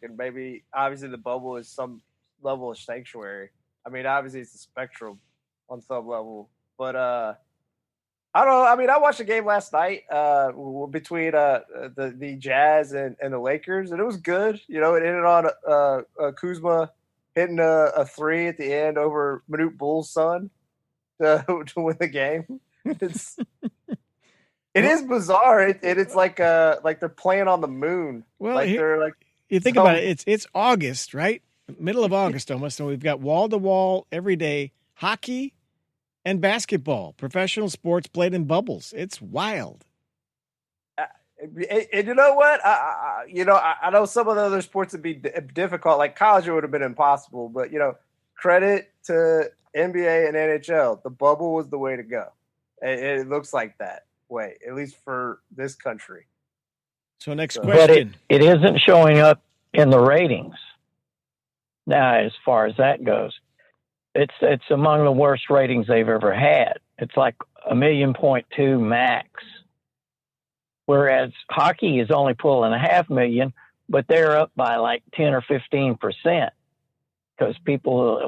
and maybe obviously the bubble is some level of sanctuary. I mean, obviously it's a spectrum on some level, but I don't know. I mean, I watched a game last night between the Jazz and the Lakers, and it was good. You know, it ended on Kuzma hitting a three at the end over Manute Bull's son to win the game. It's it is bizarre. It's like they're playing on the moon. Well, Like they're like you think about it. It's August, right? Middle of August almost, and we've got wall to wall every day hockey and basketball, professional sports played in bubbles. It's wild. And you know what? I know some of the other sports would be difficult. Like college, it would have been impossible. But credit to NBA and NHL. The bubble was the way to go. It looks like that way, at least for this country. So next question. But it isn't showing up in the ratings now, as far as that goes. It's among the worst ratings they've ever had. It's like 1.2 million max. Whereas hockey is only pulling 500,000, but they're up by like 10 or 15% because people,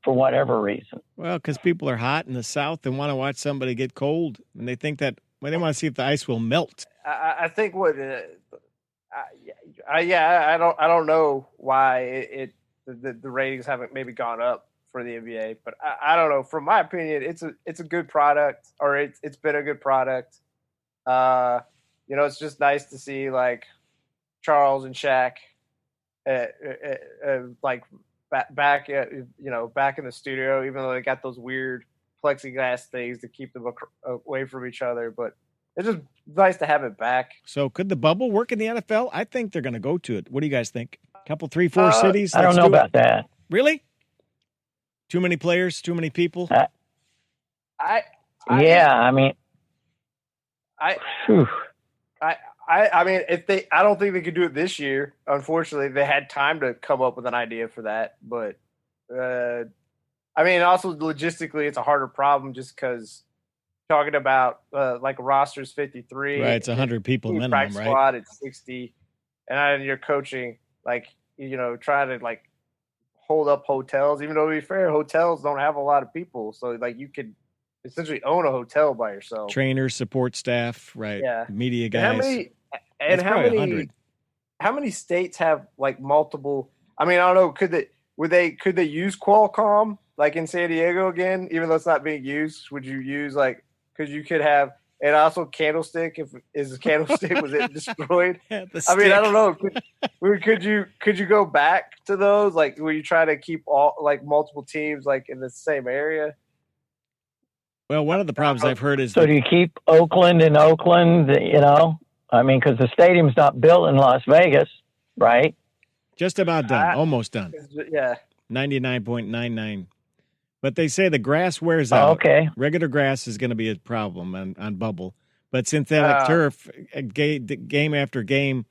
for whatever reason. Well, because people are hot in the South and want to watch somebody get cold, and they think that they want to see if the ice will melt. I think I don't know why the ratings haven't maybe gone up for the NBA, but I don't know. From my opinion, it's a good product, or it's been a good product. It's just nice to see like Charles and Shaq, like back in the studio, even though they got those weird plexiglass things to keep them away from each other. But it's just nice to have it back. So could the bubble work in the NFL? I think they're going to go to it. What do you guys think? A couple, 3, 4 cities? I don't know about that. Really? Too many players, too many people? I mean, I don't think they could do it this year. Unfortunately, they had time to come up with an idea for that. But, also logistically, it's a harder problem just because talking about like a roster's 53. Right, it's 100 people minimum, right? Squad, it's 60. And you're coaching, like, trying to, like, hold up hotels. Even though, to be fair, hotels don't have a lot of people. So, like, you could essentially own a hotel by yourself. Trainers, support staff, right? Yeah. Media guys. How many states have like multiple? I mean, I don't know. Could they use Qualcomm like in San Diego again, even though it's not being used? Would you use because you could have, and also Candlestick, is Candlestick, was it destroyed? Yeah, I mean, I don't know. Could you go back to those? Like, where you try to keep all like multiple teams like in the same area? Well, one of the problems I've heard is... So do you keep Oakland in Oakland, I mean, because the stadium's not built in Las Vegas, right? Just about done. Almost done. Yeah. 99.99. But they say the grass wears out. Okay. Regular grass is going to be a problem on bubble. But synthetic turf, game after game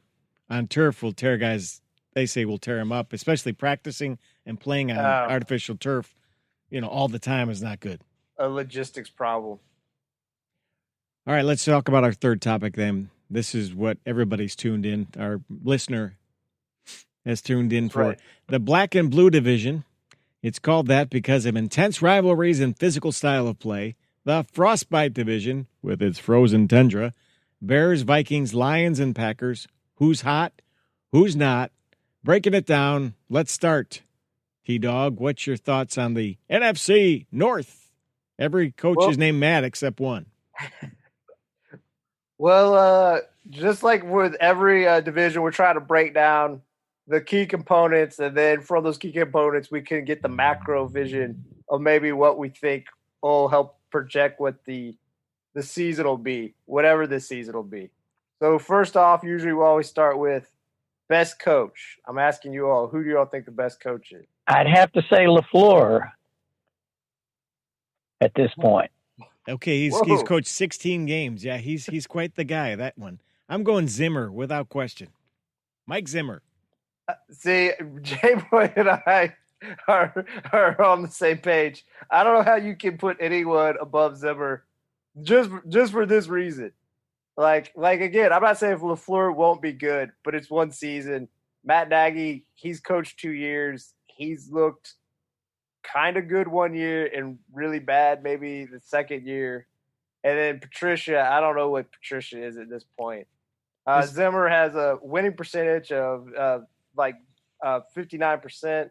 on turf will tear guys, they say will tear them up, especially practicing and playing on artificial turf, all the time is not good. A logistics problem. All right, let's talk about our third topic then. This is what everybody's tuned in. Our listener has tuned in for. Right. The Black and Blue Division. It's called that because of intense rivalries and physical style of play. The Frostbite Division, with its frozen tundra. Bears, Vikings, Lions, and Packers. Who's hot? Who's not? Breaking it down. Let's start. T-Dog, what's your thoughts on the NFC North? Every coach is named Matt except one. Well, just like with every division, we're trying to break down the key components, and then from those key components, we can get the macro vision of maybe what we think will help project what the season will be, whatever this season will be. So first off, usually we always start with best coach. I'm asking you all, who do you all think the best coach is? I'd have to say LaFleur at this point. Okay, he's coached 16 games. Yeah, he's quite the guy, that one. I'm going Zimmer without question. Mike Zimmer. See, J-Boy and I are on the same page. I don't know how you can put anyone above Zimmer just for this reason. Like again, I'm not saying LaFleur won't be good, but it's one season. Matt Nagy, he's coached 2 years. He's looked kind of good 1 year and really bad maybe the second year. And then Patricia, I don't know what Patricia is at this point. Zimmer has a winning percentage of 59%.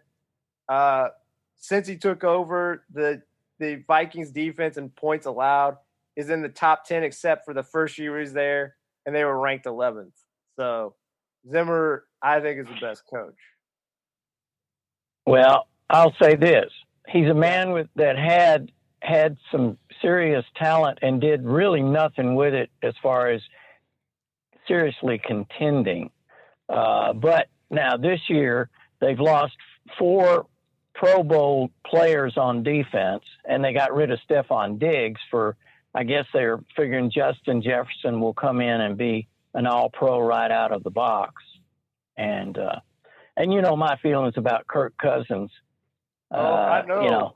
Since he took over, the Vikings defense and points allowed is in the top 10 except for the first year he was there, and they were ranked 11th. So Zimmer, I think, is the best coach. Well, I'll say this. He's a man that had some serious talent and did really nothing with it as far as seriously contending. But now this year, they've lost 4 Pro Bowl players on defense, and they got rid of Stephon Diggs for, I guess they're figuring Justin Jefferson will come in and be an all-pro right out of the box. And you know my feelings about Kirk Cousins. I know. You know,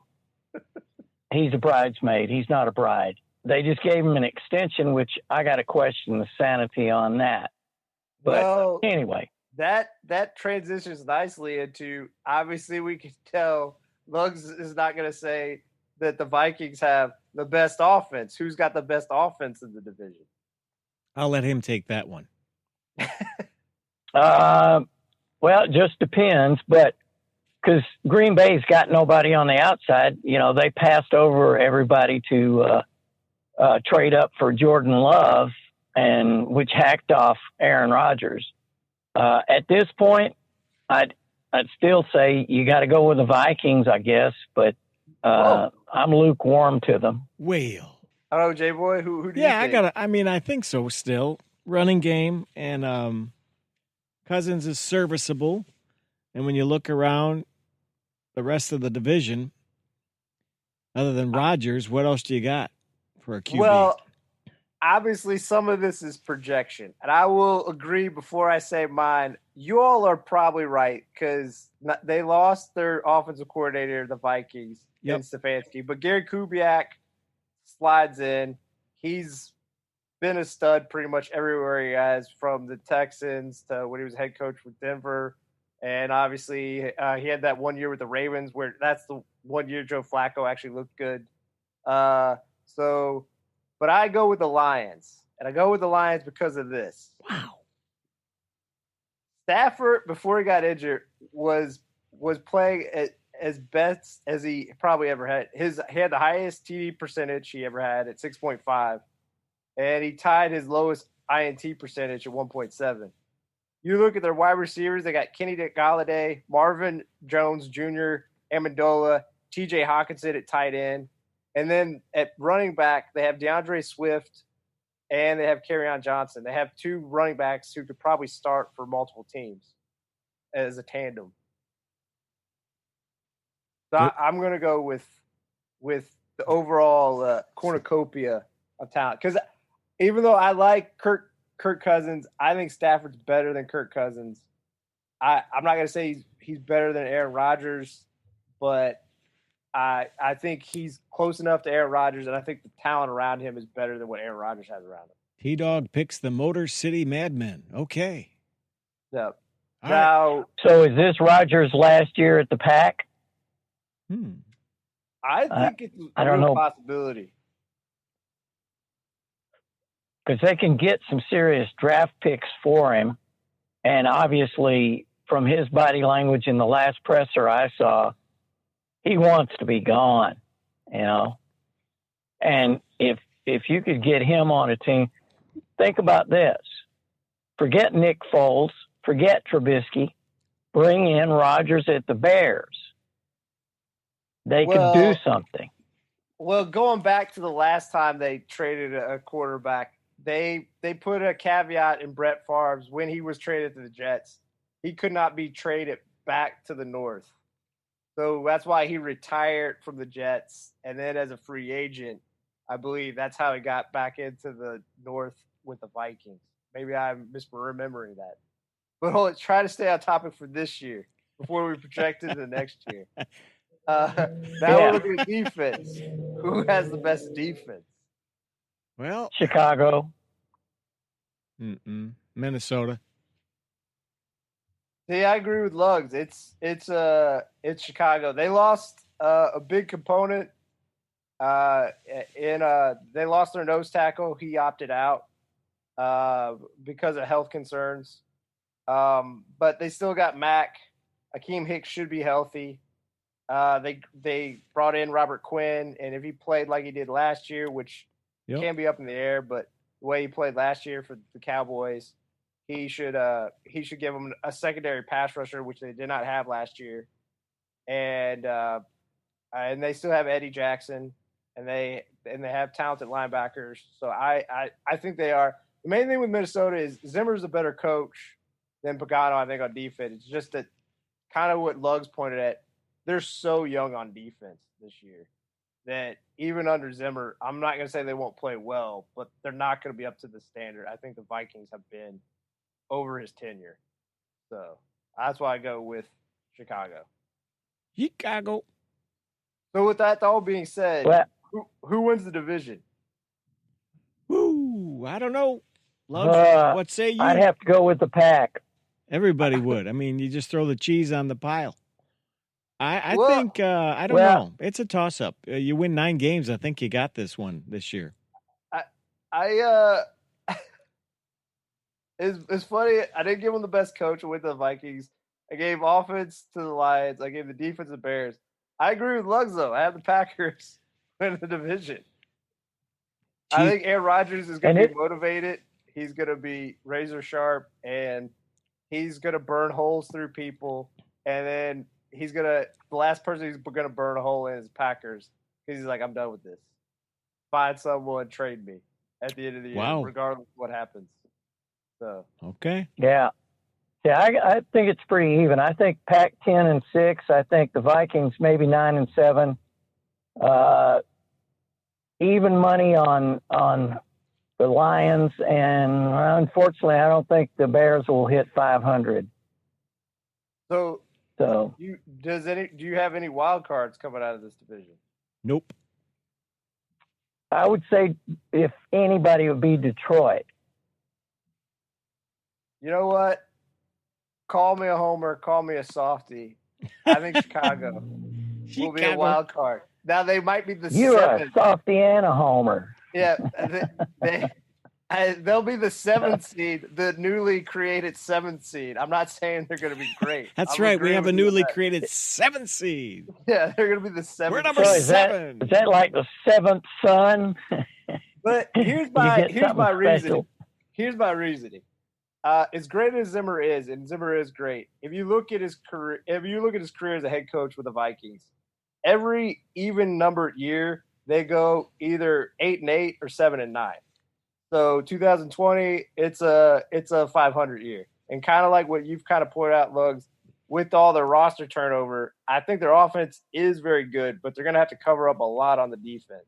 he's a bridesmaid. He's not a bride. They just gave him an extension, which I got to question the sanity on that. But anyway. That transitions nicely into, obviously we can tell Lugs is not going to say that the Vikings have the best offense. Who's got the best offense in the division? I'll let him take that one. Well, it just depends, but because Green Bay's got nobody on the outside, you know, they passed over everybody to trade up for Jordan Love, and which hacked off Aaron Rodgers. At this point, I'd still say you got to go with the Vikings, I guess, but I'm lukewarm to them. Well, I don't know, J-Boy, who do you think? I think so still. Running game, and Cousins is serviceable. And when you look around the rest of the division, other than Rodgers, what else do you got for a QB? Well, obviously, some of this is projection, and I will agree before I say mine. You all are probably right because they lost their offensive coordinator, the Vikings, in Stefanski, but Gary Kubiak slides in. He's been a stud pretty much everywhere he has, from the Texans to when he was head coach with Denver, and obviously he had that 1 year with the Ravens where that's the 1 year Joe Flacco actually looked good. But I go with the Lions, and I go with the Lions because of this. Wow. Stafford, before he got injured, was playing as best as he probably ever had. He had the highest TD percentage he ever had at 6.5, and he tied his lowest INT percentage at 1.7. You look at their wide receivers, they got Kenny Golladay, Marvin Jones Jr., Amendola, TJ Hawkinson at tight end. And then at running back, they have DeAndre Swift and they have Kerryon Johnson. They have 2 running backs who could probably start for multiple teams as a tandem. So I'm going to go with the overall cornucopia of talent. Because even though I like Kirk Cousins, I think Stafford's better than Kirk Cousins. I'm not going to say he's better than Aaron Rodgers, but I think he's close enough to Aaron Rodgers, and I think the talent around him is better than what Aaron Rodgers has around him. T-Dog picks the Motor City Madmen. Okay. Yep. Now, so is this Rodgers' last year at the Pack? I think it's a real possibility. Because they can get some serious draft picks for him, and obviously from his body language in the last presser I saw, he wants to be gone, you know. And if you could get him on a team, think about this. Forget Nick Foles, forget Trubisky, bring in Rodgers at the Bears. They could do something. Well, going back to the last time they traded a quarterback, they put a caveat in Brett Favre's when he was traded to the Jets. He could not be traded back to the North. So that's why he retired from the Jets. And then as a free agent, I believe that's how he got back into the North with the Vikings. Maybe I'm misremembering that. But let's try to stay on topic for this year before we project into the next year. We're looking at defense. Who has the best defense? Well, Chicago. Minnesota. See, I agree with Lugs. It's Chicago. They lost a big component. They lost their nose tackle. He opted out because of health concerns. But they still got Mack. Akeem Hicks should be healthy. They brought in Robert Quinn, and if he played like he did last year, which can be up in the air, but the way he played last year for the Cowboys, he should give them a secondary pass rusher, which they did not have last year, and they still have Eddie Jackson, and they have talented linebackers. So I think they are. The main thing with Minnesota is Zimmer's a better coach than Pagano, I think, on defense. It's just that kind of what Lugs pointed at. They're so young on defense this year that even under Zimmer, I'm not going to say they won't play well, but they're not going to be up to the standard I think the Vikings have been over his tenure. So that's why I go with Chicago. Chicago. So with that all being said, who wins the division? Woo! I don't know. Lugs, what say you? I'd have to go with the Pack. Everybody would. I mean, you just throw the cheese on the pile. I think I don't know. It's a toss-up. You win 9 games. I think you got this one this year. It's funny. I didn't give them the best coach with the Vikings. I gave offense to the Lions. I gave the defense to the Bears. I agree with Lugs though. I have the Packers win the division. I think Aaron Rodgers is going to be motivated. He's going to be razor sharp, and he's going to burn holes through people, and then the last person he's going to burn a hole in is Packers because he's like, I'm done with this. Find someone, trade me at the end of the year, regardless of what happens. So okay, yeah. I think it's pretty even. I think Pack 10-6. I think the Vikings maybe 9-7. Even money on the Lions, and unfortunately, I don't think the Bears will hit 500. So do you have any wild cards coming out of this division? Nope. I would say if anybody, it would be Detroit. You know what? Call me a homer. Call me a softie. I think Chicago will be a wild card. Now they might be the You're seventh. a softie and a homer. Yeah, they'll be the 7th seed, the newly created 7th seed. I'm not saying they're going to be great. That's right. We have a newly created 7th seed. Yeah, they're going to be the 7th. We're number 7. Is that like the 7th son? But here's my reasoning. Here's my reasoning. As great as Zimmer is, and Zimmer is great. If you look at his career as a head coach with the Vikings, every even numbered year they go either 8-8 or 7-9. So 2020, it's a 500 year, and kind of like what you've kind of pointed out, Lugs, with all their roster turnover, I think their offense is very good, but they're going to have to cover up a lot on the defense.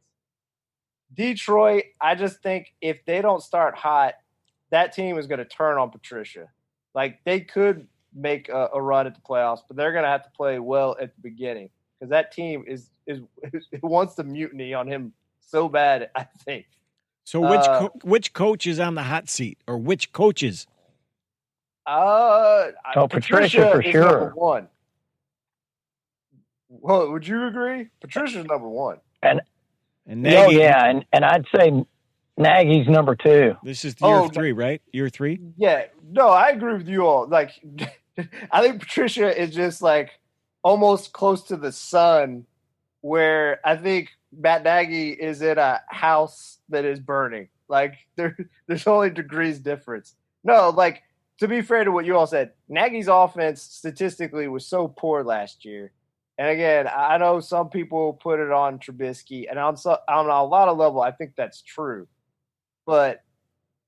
Detroit, I just think if they don't start hot, that team is going to turn on Patricia. Like they could make a run at the playoffs, but they're going to have to play well at the beginning because that team is wants to mutiny on him so bad, I think. So which coach is on the hot seat, or which coaches? Patricia for sure. Number 1. Well, would you agree? Patricia's number 1. And Nagy, and I'd say Nagy's number 2. This is year 3, right? Year 3? Yeah. No, I agree with you all. Like, I think Patricia is just like almost close to the sun, where I think Matt Nagy is in a house that is burning. Like there's only degrees difference. No, like to be fair to what you all said, Nagy's offense statistically was so poor last year. And again, I know some people put it on Trubisky, and on a lot of level, I think that's true. But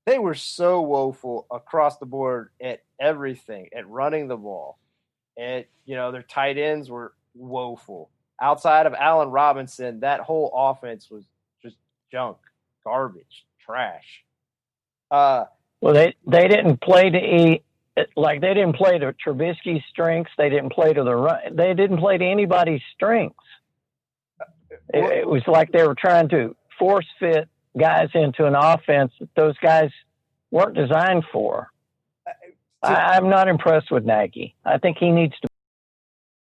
they were so woeful across the board at everything, at running the ball. And, their tight ends were woeful. Outside of Allen Robinson, that whole offense was just junk, garbage, trash. Well, they didn't play to they didn't play to Trubisky's strengths. They didn't play to the run. They didn't play to anybody's strengths. It was like they were trying to force fit guys into an offense that those guys weren't designed for. I'm not impressed with Nagy. I think he needs to